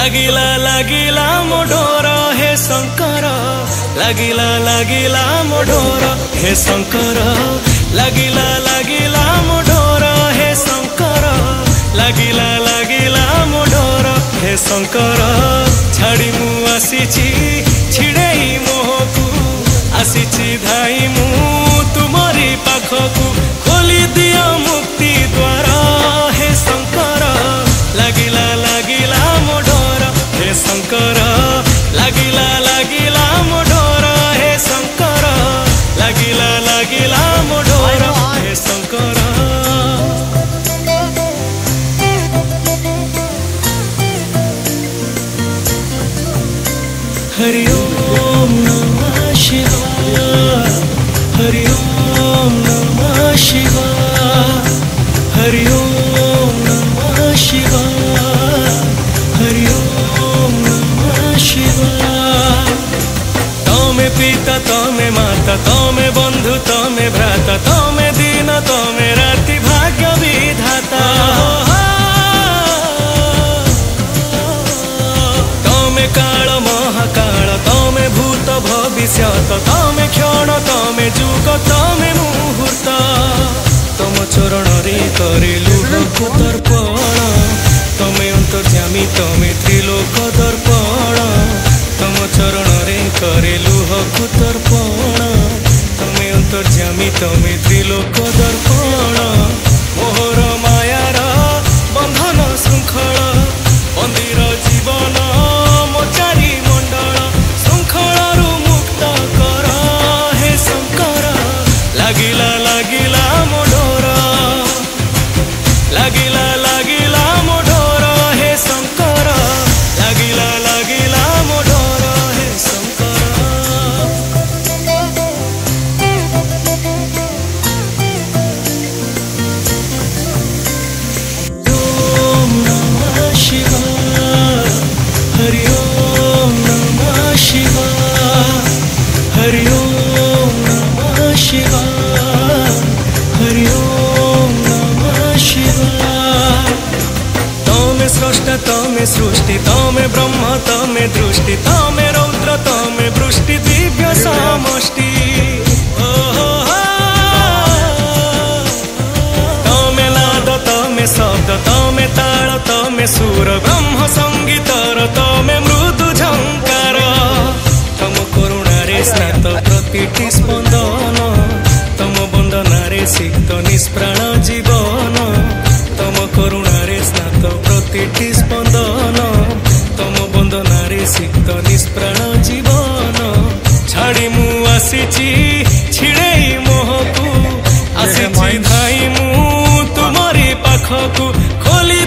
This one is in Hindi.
लागिला लागिला मो डोर हे शंकर लागिला लागिला मो डोर हे शंकर लागिला लागिला मो डोर हे शंकर लागिला लागिला मो डोर हे शंकर छाड़ी मु आसीची छिड़ेई मोहकू आसीची धाई मु तुमरी पाखकू खोली दिया मुक्ति द्वार हे शंकर लागिला लागिला मो डोर हे शंकर लागिला लागिला मो डोर हे शंकर लागिला लागिला मो डोर हे शंकर हरि ओम नमः शिवाय हरि ओम नमः शिवाय हरि ओम नमः शिवाय हरि ओम नमः शिवाय तमे पिता तमे माता तमे बंधु तमे भ्राता तमे दिन तमे राति भाग्य विधाता तमे काल महाकाल तमे भूत भविष्यत तमे क्षण तमे जुग तमे मुहूर्त तम चरण रे करे लुहकु तर्पण तमे अंतर्यामी तमे त्रिलोक दर्पण तम चरण रे करे लुहकु तर्पण तमे अंतर्यामी तमे त्रिलोक दर्पण मोहर मायार बंधन शृंखल मंदिर जीवन मो चारि मंडल शृंखलु मुक्त कर हे शंकर लागिला लागिला मो डोर लागिला लागिला मो डोर हे शंकर लागिला लागिला मो डोर हे शंकर ओम नमः शिवाय हरि ओम नमः शिवाय हरि ओम नमः शिवाय हरि ओम नमः शिवाय तमे स्रष्टा तमे सृष्टि तमे ब्रह्म तमे दृष्टि तमे रौद्र तमे वृष्टि दिव्य समष्टि तमे नाद तमे शब्द तमे ताल तमे सुर ब्रह्म संगीतर तमे मृदु झंकार तम करुणारे स्नात प्रतिटी स्पंदन तम बंदनारे सिक्त निष्प्राण जीवन तम करुणारे स्नात प्रतिटी स्पंदन तम बंदनारे सिक्त निष्प्राण जीवन छाड़ी मु आसीची छिड़ेई मोहकू आसीची धाई मु तुमरी पाखकू खोली